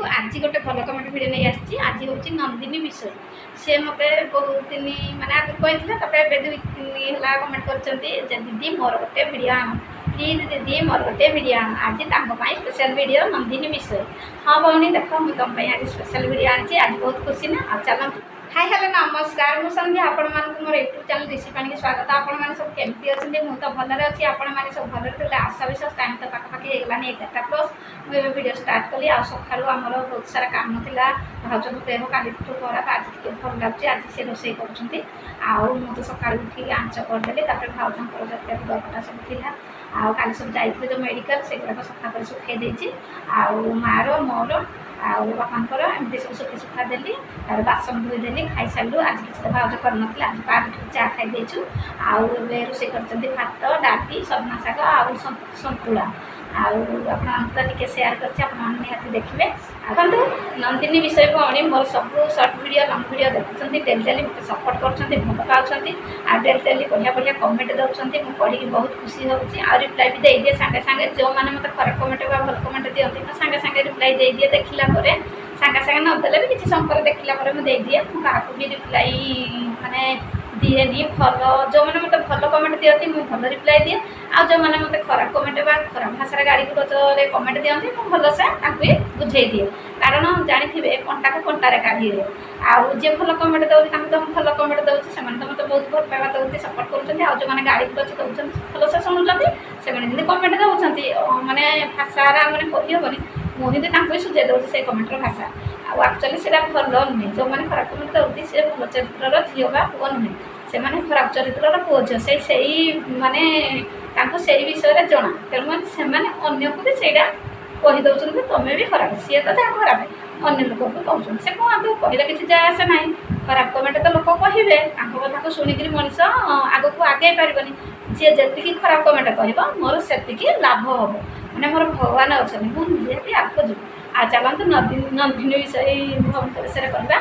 आज गोटे भल कमेंट भिडियो नहीं आसी आज हूँ नंदिनी विषय सी मत बहुत दिन मानते आगे कही 2-3 है कमेंट कर दीदी मोर गोटे भिडियो आण प्लीज दीदी मोर गोटे भिडियो आण आज स्पेशल भिडियो नंदिनी विषय। हाँ भौणी देख मुझे तुम आज स्पेशल भिडियो आनी आज बहुत खुशी ना आ चलते हाय हेलो नमस्कार मु संध्या आपण मानक मोर यूट्यूब चैनल ऋषि पाणी स्वागत। आपण मैंने सब केमती अच्छे मुझे तो भलरे अच्छी आपण मैंने सब भलरे थे आशा विश्वास टाइम तो पाखापाखि होगलानी 11टा प्लस मुझे भिडियो स्टार्ट कली आ सकाळू आमर बहुत सारा काम था भाज देह काली खराब आज टे भल लगे आज सी रोसे कर तो सकाळू उठी आंच करदेली भाजर जत लुगापटा सब था आल सब जाइए जो मेडिकल से गुड़ाक सफा कर सुखे देती मार मोर आउ बापांकर एमती सब सुखी सुखा देली बासन धोईदेली खाई सारू आज किसी भाज कर आज पार्क चा खाईदेचु आउ रोसे कर भात डाली सजना शाग आउ सतुला आपके सेयार कर देखिए देखो नंदिनी विषय भौणी मोर सब सर्ट वीडियो लंग वीडियो देखुं डेली डेली मत सपोर्ट कर भल पाँच आ डेली डेली बढ़िया बढ़िया कमेंट दौरान मुझे पढ़ी बहुत खुशी होती आ रिप्लाई भी दे दिए सागे सागे जो मैंने मत खराब कमेंट बा भल कमेंट दिखती तो सागे सागे रिप्लाई दे दिए देखला सागे सागे नदेले भी किसी समय देखला मुझे दिए क्या भी रिप्लाई माने दिए नी भल जो मैंने मत भल कमेंट दिखती मुझे भल रिप्लाई दिए आ जो मैंने मत खराब कमेंट बा खराब भाषा गाड़ी गुड़े कमेंट दिखती मुझे भलसे बुझे दिए कारण जानी कंटा को कंटारे काढ़ी आउ जी भल कमेंट दौर तो भल कमेंट दूसरी से मत बहुत भल पाइबा दौर सपोर्ट कर जो मैंने गाड़ी गुड़ दौरान भलसे शुणुंट से कमेंट दौरान माने भाषा मैंने कहबनी मुझे सुझे दूसरी से कमेंटर भाषा आक्चुअली से भल नुहे जो मैंने खराब कमेंट दौरान से भल चरित्र झील बा पुओ नुहे से खराब चरित्र पुओ झील से माने से विषय जना तेणु से अन्य को भी सहीटा कहीदे तुम्हें भी खराब सी तो जहाँ खराब अन्य लोक भी कहते से कहतु कहले किसी जाए आसे ना खराब कमेंट तो लोक कहे कथा को शुणिक मनीष आग को आगे पारबनी जी जी खराब कमेंट कह मोर से लाभ हम मैंने मोर भगवान अच्छा मुझे आगे जी आ चलते नंदिनी विषय भौणी विषय कहवा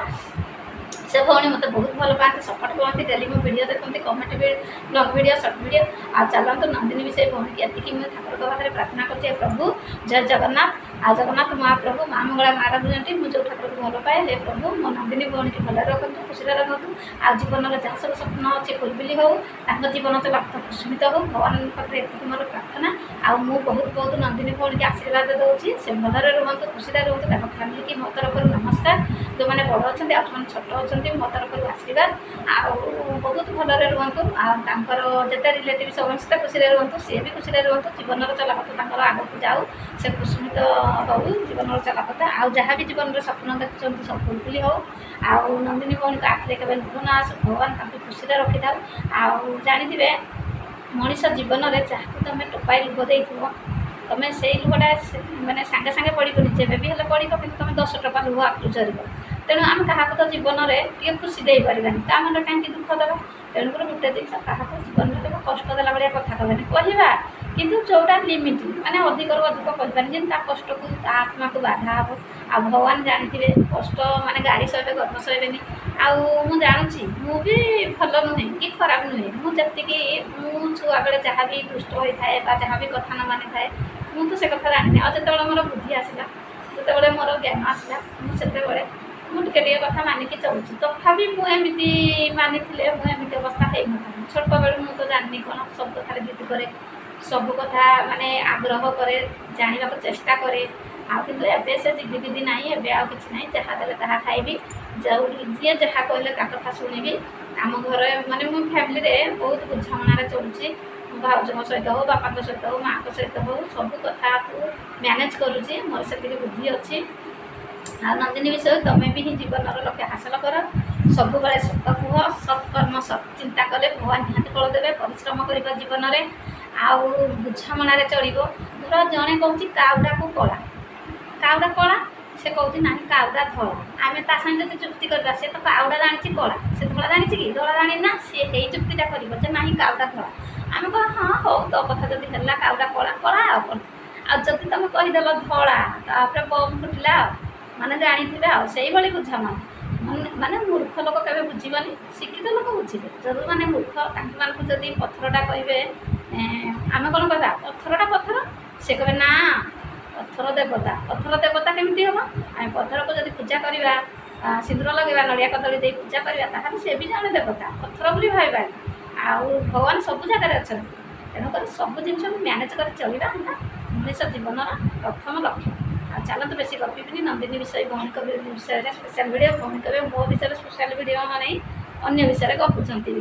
से भौणी मत बहुत भल पाते सपोर्ट करती डेली मो वीडियो देखते कमेंट भी लंग वीडियो शॉर्ट वीडियो आ चलते नंदिनी विषय भौणी की एति मुझे ठाकुर पाखे प्रार्थना कर प्रभु जय जगन्नाथ आ जगन्नाथ महाप्रभु माँ मंगला मारा बुझे मुझे ठाकुर को भल पाए हे प्रभु मो नंदिनी भौणी की भल रखु खुशी रखु आ जीवन में जहाँ सब स्वप्न अच्छे फुलफिल हो जीवन चला कुसुमित हो भगवान पाखे एति मोर प्रार्थना आ बहुत बहुत नंदिनी भौणी की आशीर्वाद दूसरी से भलरे रुहतु खुशी रुहतु फैमिली की मो तरफ नमस्कार जो मैंने बड़ अच्छा जो छोट अच्छा मो तरफ आशीर्वाद आ बहुत भलरे रुहतु आते रिलेटिव समस्ते खुशी रुहतु सी भी खुशी रुहतु जीवन चलापथ आग को जाऊ से कुसुमित हो जीवन चलापथ आउ जहाँ भी जीवन में स्वप्न देखुं सब फुलफिल हो आउ नंदिनी भौणी को आखिरे केवल लुह न आसु भगवान खुशी रखी था आउ जानी मनीष जीवन में जहाँ तुम टोपाई लुह दे तुम्हें से लुहटा मैंने सांगे सांगे पड़ोनी जब भी पड़ो कि तुम 10 टका लुह आखु चर तेणु आम क्या तो जीवन में टे खुशी दे पारानी ता मन कहीं दुख देवा तेणुकर गोटे जिन क्या जीवन में कष्ट देला भाया कथा कहनी कहवा किंतु जोटा लिमिट माने अधिक अधिक कहबानी जेन कष्ट को आत्मा को बाधा हे आ भगवान जानी कष्ट माने गाड़ी सहे गर्भ सहेबेनी आउ जानुची मु भी भल नुहे कि खराब नुहे मुझे छुआ बेले जहाँ भी दुष्ट होता है जहाँ भी कथा न मानी थाए मुझे तो से कथा जानी और जो मोर बुद्धि आसला जो मोर ज्ञान आसला मुझे मुझे टे कथा मानिक चलुची तथापि मुझे मानी मुझे अवस्था हो ना छोट बेलू मुझे तो जानी कौन सब कथा जिद करे सब कथा माने आग्रह करे जाना को चेष्टा करे आबे से जिद विधि ना एवं आ कि ना जहाँ देले ताहा खाइबी जो जी जहाँ कहले कथा शुणिबी आम घर माने मो फैमिली बहुत बुझामणार चलुची भाज सहित हो बापा सहित हो माँ सहित हो सब कथा को मैनेज करुँची मोर से बुद्धि अच्छी आ नंदिनी विषय तुम्हें भी जीवन लक्ष्य हासिल कर सब बड़े सत कुह सत्कर्म सत चिंता कले भगवान निहाती फल देवे परिश्रम कर जीवन में आउ बुझामणार चलो धर जड़े कौच काउडा को कला काउडा कला से कौच ना काउडा धला आम ता साथ जो चुक्ति करवा से तो काउडा जानी कला से धला जानी कि धला जानी ना सी यही चुक्तिटा कर ना काउडा धला आम कह हाँ हो तो कथा जब है काउडा कला कला आदि तुम कहीदेल धला तापर बम फुटला माने जानी से बुझाम माने मूर्ख लोक के बुझीबनी शिक्षित लोक बुझे जो मैंने मूर्ख जदि पत्थरटा कहे आम कौन कहवा पत्थरटा पत्थर से कहे ना ପଥର ଦେବତା କେମିତି ହେବ? ଆମେ ପଥରକୁ ଯଦି ପୂଜା କରିବା, ସିନ୍ଦୁର ଲଗାଇବା, ନଡ଼ିଆ କଦଳୀ ଦେଇ ପୂଜା କରିବା, ତାହେଲେ ସେ ବି ଜଣେ ଦେବତା, ପଥର ବୋଲି ଭାବିବାନି। ଆଉ ଭଗବାନ ସବୁ ଜାଗାରେ ଅଛନ୍ତି, ତେଣୁକରି ସବୁ ଜିନିଷକୁ ମ୍ୟାନେଜ୍ କରି ଚଳିବା ହେଲା ମଣିଷ ଜୀବନର ପ୍ରଥମ ଲକ୍ଷ୍ୟ। ଆଉ ଚାଲନ୍ତୁ ବେଶୀ ଗପିବିନି, ନନ୍ଦିନୀ ଭଉଣୀଙ୍କ ବିଷୟରେ ସ୍ପେଶାଲ୍ ଭିଡ଼ିଓ, ଭଉଣୀ କହିବେ ମୋ ବିଷୟରେ ସ୍ପେଶାଲ୍ ଭିଡ଼ିଓ ନେଇ ଅନ୍ୟ ବିଷୟରେ ଗପୁଛନ୍ତି।